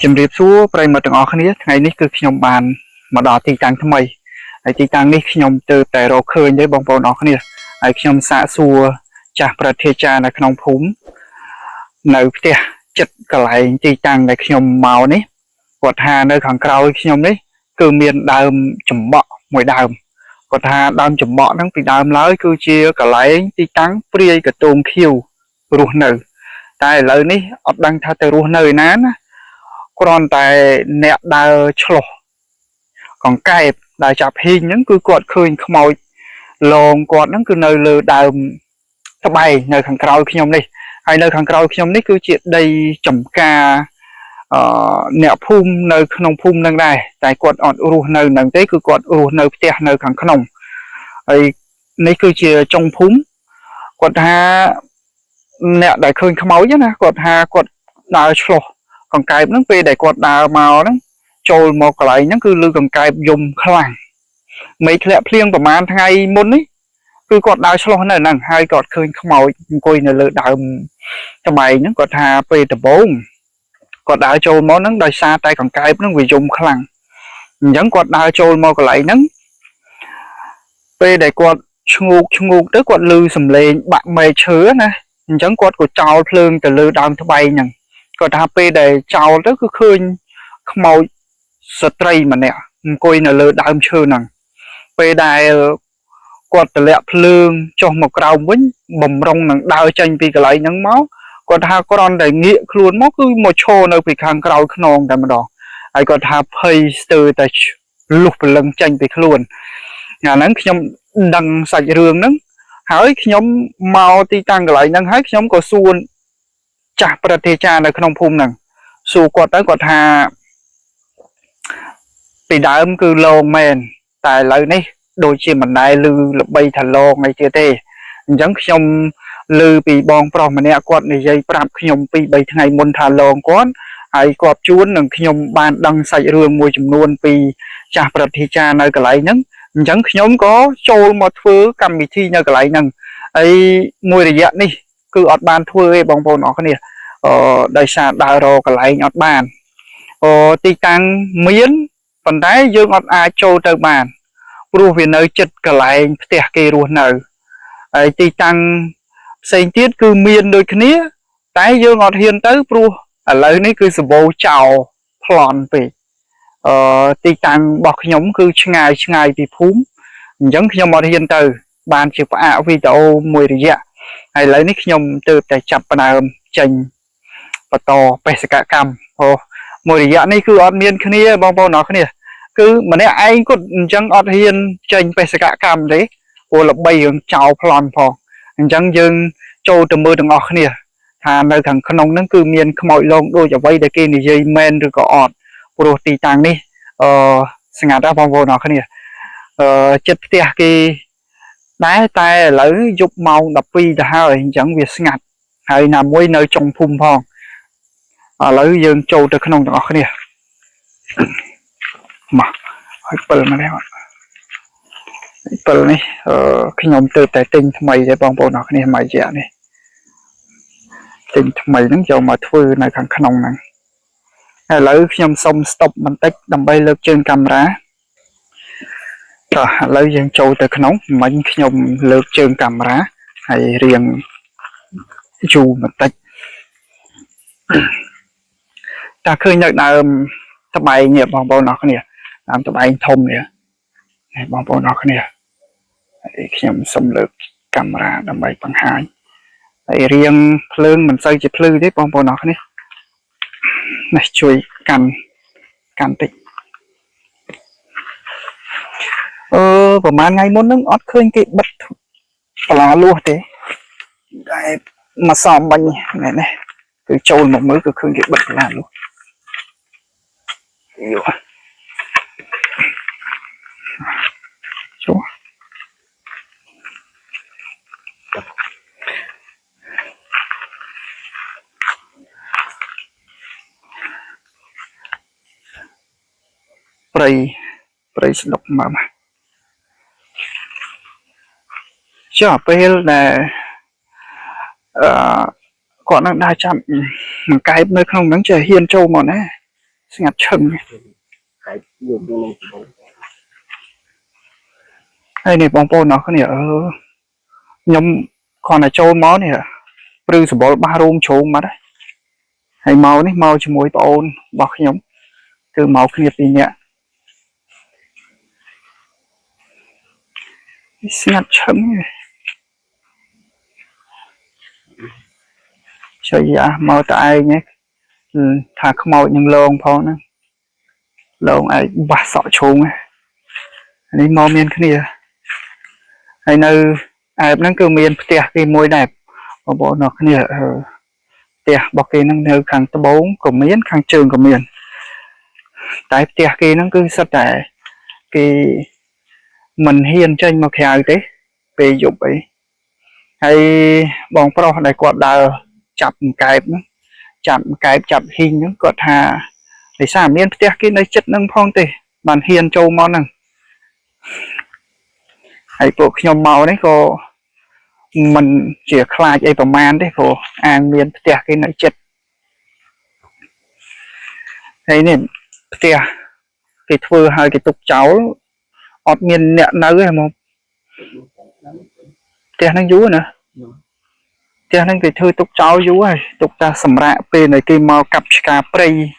ជំរាបសួរប្រិយមិត្តទាំងអស់គ្នាថ្ងៃនេះគឺខ្ញុំបានមកដល់ទីតាំងថ្មីហើយទីតាំងនេះខ្ញុំទើបតែរកឃើញទេបងប្អូនអរគ្នាហើយខ្ញុំសាកសួរចាស់ប្រធាចារនៅក្នុងភូមិនៅផ្ទះចិត្តកន្លែងទីតាំងដែលខ្ញុំមកនេះគាត់ថានៅខាងក្រោយខ្ញុំនេះគឺមានដើមចំបក់មួយដើមគាត់ថាដើមចំបក់ហ្នឹងពីដើមឡើយគឺជាកន្លែងទីតាំងព្រាយកតូងខៀវរស់នៅតែឥឡូវនេះអត់ដឹងថាទៅរស់នៅឯណាណាគ្រាន់តែអ្នកដើរឆ្លោះកង្កែបដើរចាប់ហ៊ីងហ្នឹងគឺគាត់ឃើញខ្មោចលងគាត់ហ្នឹងគឺនៅលើដើមត្បែងនៅខាងក្រោយខ្ញុំនេះហើយនៅខាងក្រោយខ្ញុំនេះគឺជាដីចំការអ្នកភូមិនៅក្នុងភូមិនឹងដែរតែគាត់អត់រស់នៅនឹងទេគឺគាត់រស់នៅផ្ទះនៅខាងក្នុងហើយនេះគឺជាចុងភូមិគាត់ថាអ្នកដែលឃើញខ្មោចណាគាត់ថាគាត់ដើរឆ្លោះកង្កែបហ្នឹងពេលដែលគាត់ដើរមកហ្នឹងចូលមកកន្លែងហ្នឹងគឺលឺកង្កែបយំខ្លាំងមេឃធ្លាក់ភ្លៀងប្រហែលថ្ងៃមុននេះគឺគាត់ដើរឆ្លោះនៅហ្នឹងហើយគាត់ឃើញខ្មោចអង្គុយនៅលើដើមត្បែងហ្នឹងគាត់ថាពេលដំបូងគាត់ដើរចូលមកហ្នឹងដោយសារតែកង្កែបហ្នឹងវាយំខ្លាំងអញ្ចឹងគាត់ដើរចូលមកកន្លែងហ្នឹងពេលដែលគាត់ឈ្ងោកទៅគាត់ឮសំឡេងបាក់មែកឈើណាអញ្ចឹងគាត់ក៏ចោលភ្លើងទៅលើដើមត្បែងហ្នឹងគាត់ថាពេលដែលចោលទៅគឺឃើញខ្មោចស្ត្រីម្នាក់អង្គុយនៅលើដើមឈើហ្នឹងពេលដែលគាត់ទម្លាក់ភ្លើងចុះមកក្រោមវិញបំរុងនឹងដើរចេញពីកន្លែងហ្នឹងមកគាត់ថាគ្រាន់តែងាកខ្លួនមកគឺមកឈរនៅពីខាងក្រោយខ្នងតែម្ដងហើយគាត់ថាភ័យស្ទើរតែលុះព្រលឹងចេញពីខ្លួនអាហ្នឹងខ្ញុំដឹងសាច់រឿងហ្នឹងហើយខ្ញុំមកទីតាំងកន្លែងហ្នឹងហើយខ្ញុំក៏សួរចាស់ប្រតិចារនៅក្នុងភូមិហ្នឹងសួរគាត់ទៅគាត់ថាពីដើមគឺលងមែនតែឥឡូវនេះដូចជាមិនដែលឮល្បីថាលងអីទៀតទេអញ្ចឹងខ្ញុំឮពីបងប្រុសម្នាក់គាត់និយាយប្រាប់ខ្ញុំ2 3ថ្ងៃមុនថាលងគាត់ហើយគាត់ជួននឹងខ្ញុំបានដឹងសាច់រឿងមួយចំនួនពីចាស់ប្រតិចារនៅកន្លែងហ្នឹងអញ្ចឹងខ្ញុំក៏ចូលមកធ្វើកម្មវិធីនៅកន្លែងហ្នឹងហើយមួយរយៈនេះគឺអត់បានធ្វើទេបងប្អូនអរគ្នាដោយសារដើររកកន្លែងអត់បានទីតាំងមានប៉ុន្តែយើងអត់អាចចូលទៅបានព្រោះវានៅជិតកន្លែងផ្ទះគេរស់នៅហើយទីតាំងផ្សេងទៀតគឺមានដូចគ្នាតែយើងអត់ហ៊ានទៅព្រោះឥឡូវនេះគឺសម្បូរចោលប្លន់ពេកទីតាំងរបស់ខ្ញុំគឺឆ្ងាយពីភូមិអញ្ចឹងខ្ញុំអត់ហ៊ានទៅបានជាផ្អាកវីដេអូមួយរយៈហើយឥឡូវនេះខ្ញុំទើបតែចាប់ផ្ដើមចេញបន្តបេសកកម្មមួយរយៈនេះគឺអត់មានគ្នាបងប្អូនអរគ្នាគឺម្នាក់ឯងគាត់អញ្ចឹងអត់ហ៊ានចេញបេសកកម្មទេព្រោះល្បីរឿងចោលប្លន់ផងអញ្ចឹងយើងចូលទៅមើលទាំងអស់គ្នាថានៅខាងក្នុងហ្នឹងគឺមានខ្មោចលងដូចអ្វីដែលគេនិយាយមែនឬក៏អត់ព្រោះទីតាំងនេះស្ងាត់ណាស់បងប្អូនអរគ្នាចិត្តផ្ទះគេដែរតែឥឡូវយប់ម៉ោង12ទៅហើយអញ្ចឹងវាស្ងាត់ហើយណាមួយនៅចុងភូមិផងឥឡូវយើងចូលទៅក្នុងទាំងអស់គ្នាមកឲ្យពិលមកនេះពិលនេះខ្ញុំទើបតែទិញថ្មីទេបងប្អូនអរគ្នាមួយរយៈនេះទិញថ្មីហ្នឹងយកមកធ្វើនៅខាងក្នុងហ្នឹងឥឡូវខ្ញុំសុំស្តុបបន្តិចដើម្បីលើកជើងកាមេរ៉ាឥឡូវយើងចូលទៅក្នុងមិញខ្ញុំលើកជើងកាមេរ៉ាហើយរៀងយូរបន្តិចតែឃើញនៅដើមត្បែងនេះបងប្អូនអរគ្នាដើមត្បែងធំនេះបងប្អូនអរគ្នាហើយខ្ញុំសូមលើកកាមេរ៉ាដើម្បីបង្ហាញហើយរៀងភ្លើងមិនសូវជាភ្លឺទេបងប្អូនអរគ្នានេះជួយកាន់តិចប្រហែលថ្ងៃមុនហ្នឹងអត់ឃើញគេបិទបន្លាលួសទេតែមកសំបាញ់នេះគឺចូលមកមើលគឺឃើញគេបិទបន្លាលួសយោចូលព្រៃស្ដុកមកចុះពេលដែលគាត់នឹងដើរចាប់មួយកែបនៅក្នុងហ្នឹងចេះហ៊ានចូលមកណា ngặt chừng cái dùng cái này thì hay này bong bồn nó cái này ở nhóm còn là châu máu này à rư sờ bò ba rôm trốn mà đấy hay màu này màu cho mối bồn bọc nhóm từ màu kia thì nhẹ ngặt chừng cho dạ màu tại nhé thà không màu nhưng lông phong nữa lông ai bà sợ trốn này màu miền cái này hay nơi ai nó cứ miền tiệt cái môi đẹp và bộ nó cái này tiệt bọc cái nó nơi khang tơ bốn của miền khang trường của miền tại tiệt cái nó cứ sắp tại cái mình hiền trên một khéo thế về dụng ấy hay bong pro này quạt đào chặt cái chặt hình nó quạt hà để sao miền tiệt cái nơi chất nâng phong tê bàn hiền châu món nè hay bộ nhom màu đấy cô mình chỉ khai ấyประมาณ đấy cô an miền tiệt cái nơi chất hay nên tiệt cái thưa hai cái tục cháu ọt miền nẹn nấu hay một tiệt năng dú nữa tiệt năng cái thưa tục cháu dú hay tục ta sầm rạ bên này cái màu cặp cà prey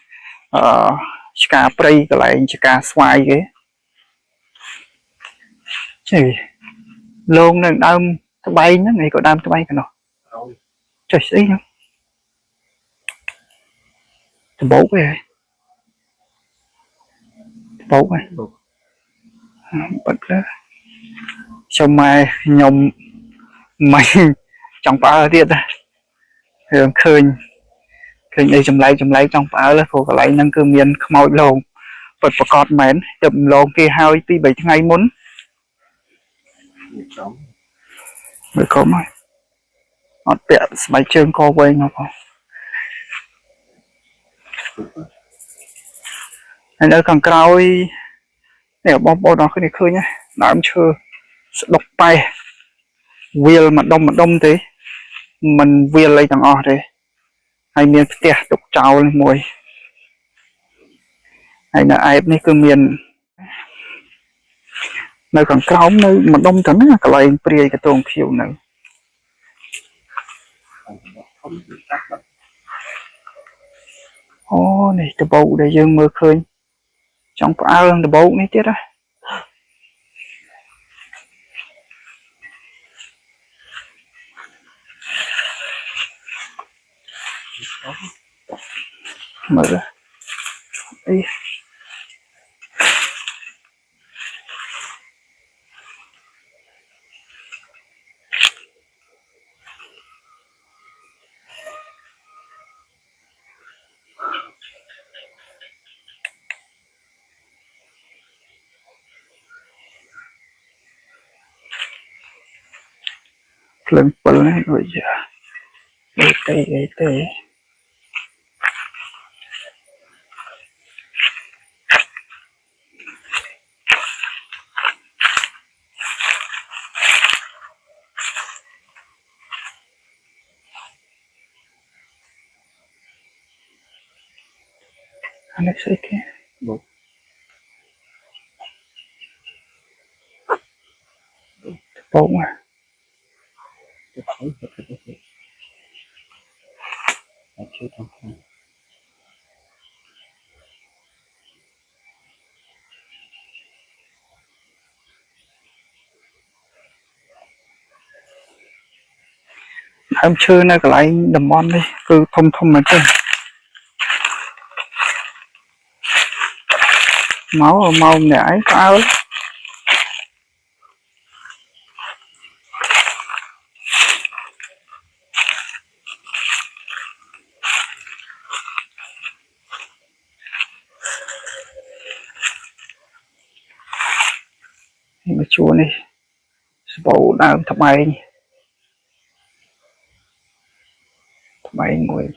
cà prey cái lại cà xoài cái chỉ luôn nên đâm cái bay nó này có đâm cái bay cái nào trời xí nhá bố về bố về bật ra xong mai nhom mày trong phá tiệt thường khơi khơi đây chấm lấy trong phá là phụ cái lấy năng cơ miền màu lồng bật vào cọt mến chấm lồng kia hai tí bảy ngày muốn mới có mà nó tiện máy chương co quay nó không anh ở càng cao để bom bom nó cái này khơi nhá làm chưa độc bay wheel mà đông thế mình wheel lấy thằng o thế hay miền tiệt độc trào lên mùi hay là ai này cứ miền nơi càng cao nơi mà đông thắng cái lại bria cái tông khiêu này ô này cái bầu để dương mưa khơi trong phá cái bầu này chết á mở ra đi lên bờ này rồi giờ tê anh ấy sẽ cái bầu mà em chơi này cái lại đầm on đi cứ thông mà chơi máu nhảy phá ấy mà chua này bầu đang thầm bay ngồi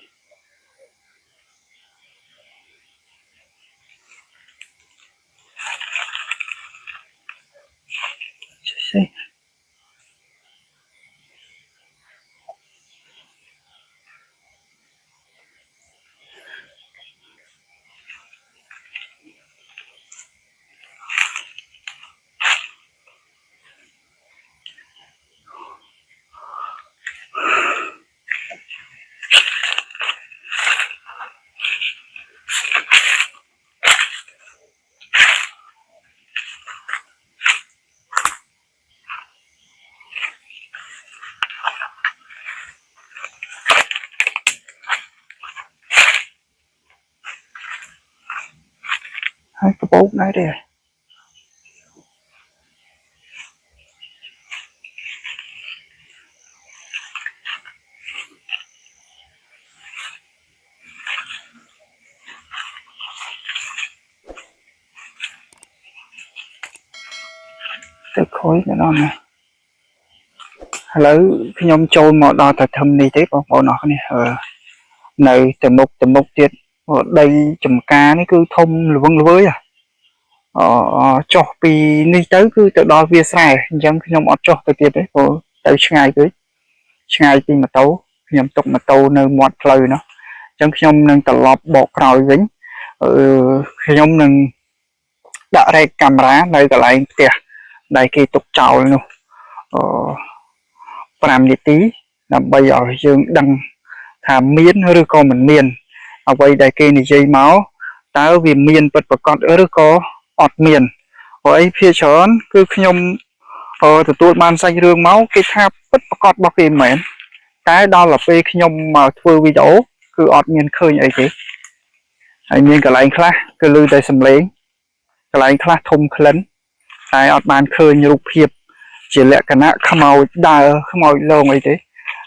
sẽ hai cái bốt đấy đi cái khối cái đó nè lấy khi nhóm trôi một đo thật thâm đi tiếp bọn nó này này từ mục tiết ở đây chùm ca nó cứ thông lưỡng với à cho vì đi tới cứ từ đó vía xài giống khi nhóm cho từ tiết đấy của tới ngày thì mà tấu nhóm tục mà tấu nơi một lời nó trong khi nhóm nâng tập lọp bọt rồi dính khi nhóm nâng đã ra camera đây cả lại kìa đây kia tục chào luôn làm gì tí là bây giờ dương đăng thà miếnឬក៏មិនមានអ្វីដែលគេនិយាយមកតើវាមានពិតប្រាកដឬក៏អត់មានព្រោះអីភាគច្រើនគឺខ្ញុំទទួលបានសាច់រឿងមកគេថាពិតប្រាកដរបស់គេមិនមែនតែដល់ទៅពេលខ្ញុំមកធ្វើវីដេអូគឺអត់មានឃើញអីទេហើយមានកន្លែងខ្លះគឺឮតែសំឡេងកន្លែងខ្លះធំក្លិនតែអត់បានឃើញរូបភាពជាលក្ខណៈខ្មោចដើរខ្មោចលងអីទេ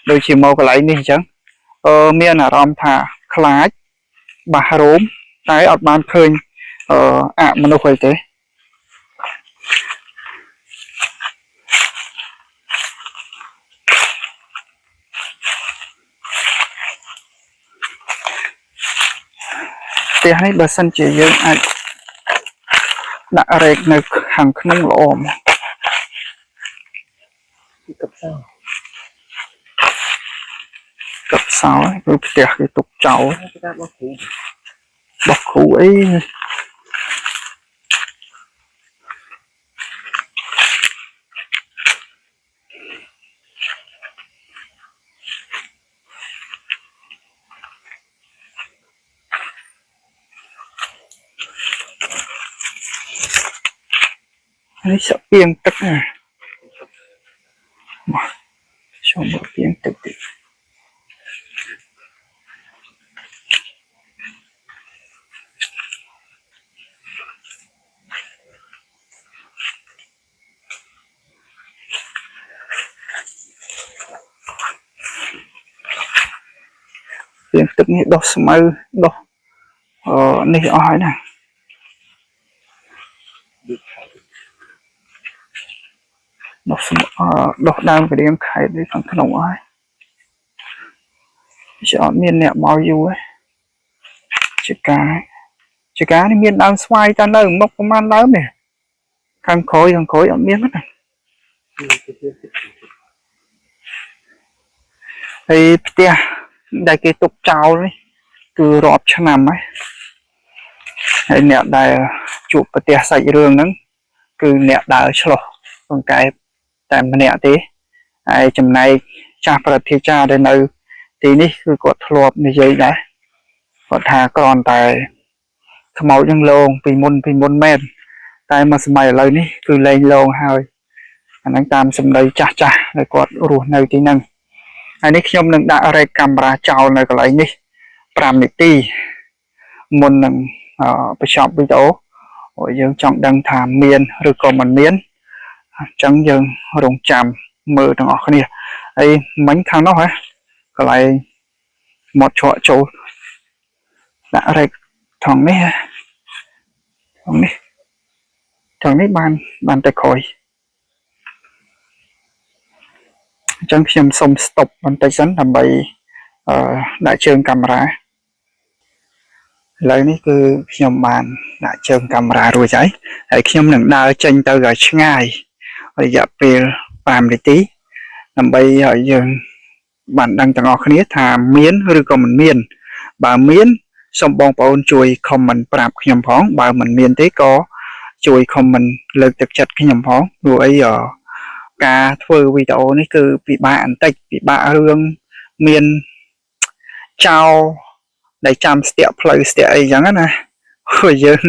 ដូចជាមកកន្លែងនេះអញ្ចឹងមានអារម្មណ៍ថាខ្លាចបាសរោមតែអត់បានឃើញអមនុស្សអីទេផ្ទះនេះបើសិនជាយើងអាចដាក់រែកនៅខាងក្នុងល្អមកកັບសោគឺផ្ទះគេទុកចោលបោះគ្រូអីនេះសាក់ពីងទឹកណាចូលមកពីងទឹកទៀតពីងទឹកនេះដុះស្មៅដុះនេះអស់ហើយណាដុះដើមក្រៀមខេតនេះខាងក្នុងអស់ហើយជាអត់មានអ្នកមកយូរទេចកានេះមានដើមស្វាយតែនៅមុខប្រហែលដើមនេះខាងក្រោយអត់មានទេហើយផ្ទះដែលគេទុកចោលនេះគឺរាប់ឆ្នាំហើយអ្នកដែលជួបប្រទះសាច់រឿងហ្នឹងគឺអ្នកដើរឆ្លោះបង្កែតែម្នាក់ទេហើយចំណែកចាស់ប្រតិចាដែលនៅទីនេះគឺគាត់ធ្លាប់និយាយដែរគាត់ថាគ្រាន់តែខ្មោចនឹងលងពីមុនមែនតែមកសម័យឥឡូវនេះគឺលែងលងហើយអាហ្នឹងតាមសម្ដីចាស់ដែលគាត់រស់នៅទីហ្នឹងហើយនេះខ្ញុំនឹងដាក់រែកកាមេរ៉ាចោលនៅកន្លែងនេះ5នាទីមុននឹងបញ្ចប់វីដេអូយើងចង់ដឹងថាមានឬក៏មិនមានអញ្ចឹងយើងរងចាំមើលទាំងអស់គ្នាហើយមិញខាងនោះកន្លែងមកឆក់ចូលដាក់រែកថងនេះបានតែក្រោយអញ្ចឹងខ្ញុំសូម stop បន្តិចសិនដើម្បីដាក់ជើងកាមេរ៉ាឥឡូវនេះគឺខ្ញុំបានដាក់ជើងកាមេរ៉ារួចហើយខ្ញុំនឹងដើរចេញទៅឲ្យឆ្ងាយរយៈពេល5នាទីដើម្បីឲ្យយើងបានដឹងទាំងអស់គ្នាថាមានឬក៏មិនមានបើមានសូមបងប្អូនជួយ comment ប្រាប់ខ្ញុំផងបើមិនមានទេក៏ជួយ comment លើកទឹកចិត្តខ្ញុំផងព្រោះអីការធ្វើវីដេអូនេះគឺពិបាកបន្តិចពិបាករឿងមានចោលដែលចាំស្ទាក់ផ្លូវស្ទាក់អីចឹងណាព្រោះយើង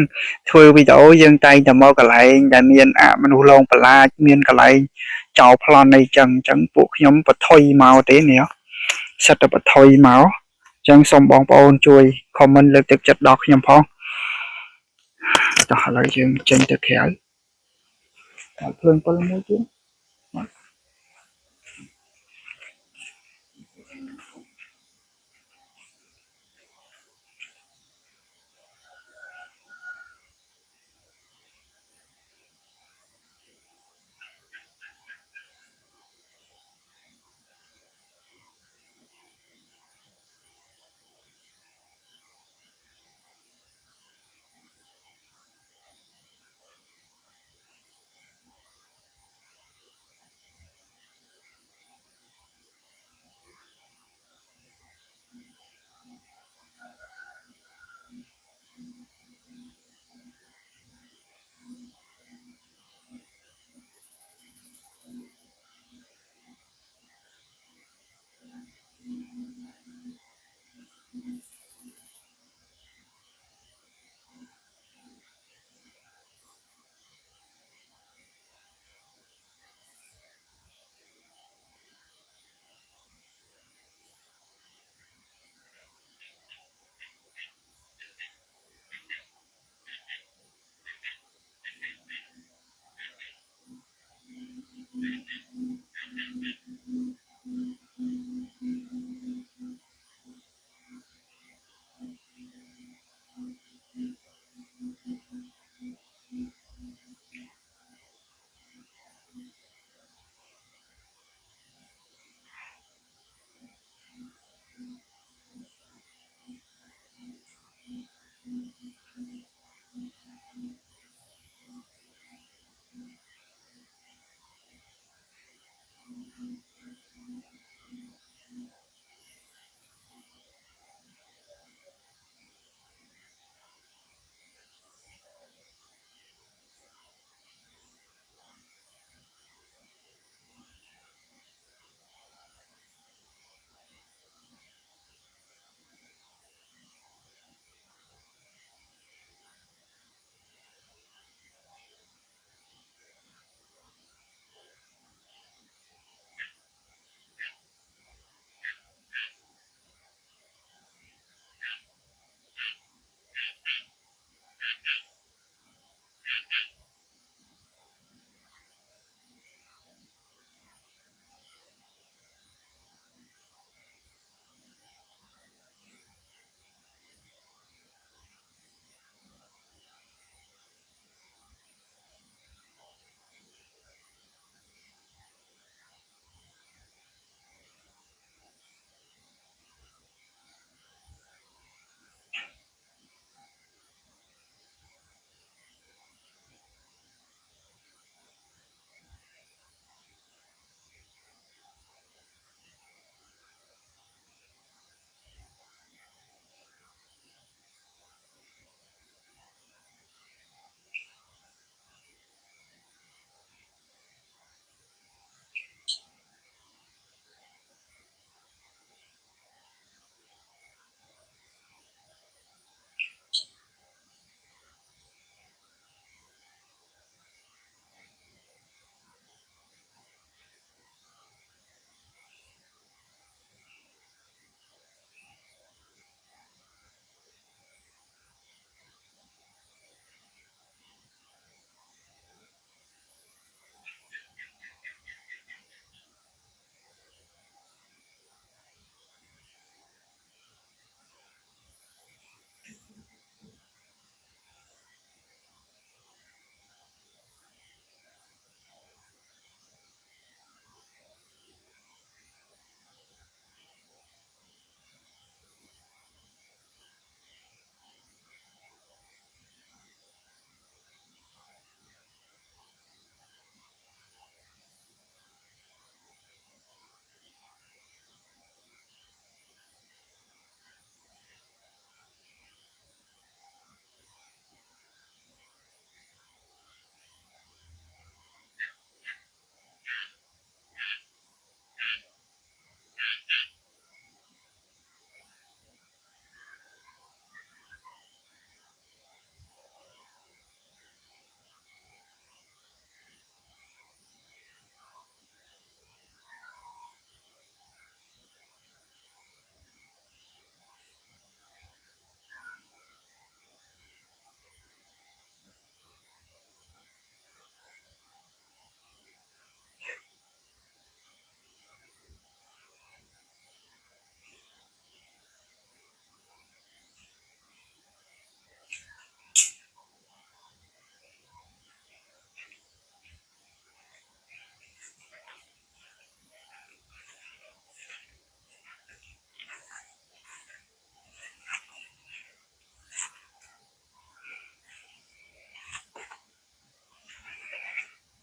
ធ្វើវីដេអូយើងតែងតែមកកន្លែងដែលមានមនុស្សលងបន្លាចមានកន្លែងចោលប្លន់អីចឹងពួកខ្ញុំបថុយមកទេនេះសិតតែបថុយមកចឹងសូមបងប្អូនជួយ comment លើកទឹកចិត្តដល់ខ្ញុំផង ចុះឥឡូវយើងចេញទៅក្រៅអត់ភ្លើង7មួយទៀត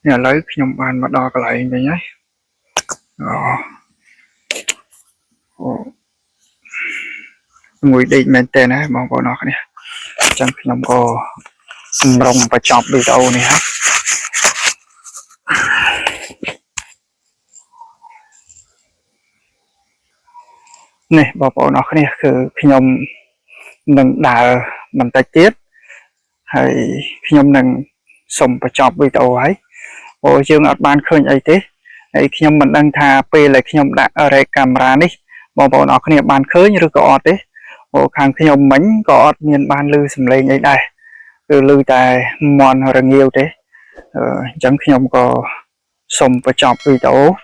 Nhà lấy nhom bàn mà đo cái lại vậy nhé. Ngồi đi men tên á mong bộ nó nè chẳng nhom có rong và chọc đi đâu nè ha nè bộ nó nèคือnhom nâng đà nằm tay tiết hay nhom nâng sùng và chọc đi đâu ấy bộ dương ở ban khơi ấy thế ấy nhom mình đang thà pe là nhom đã ở đây camera đi bộ nó nè ban khơi như có ọt đấy bộ khang nhom mảnh có ọt miền ban lư sầm lên ấy đây từ lư tài mòn hoặc là nhiều thế chẳng nhom có sùng và chọc đi đâu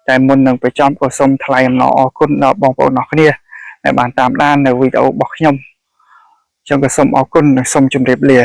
แต่มุนหนึ่งไปจอมก็สมทลายหนอคุณหนอบองปนอเนี่ยในบ้านตามด้านในวิดีโอบอกยมจงก็สมอคุณสมจุดเรียบเรีย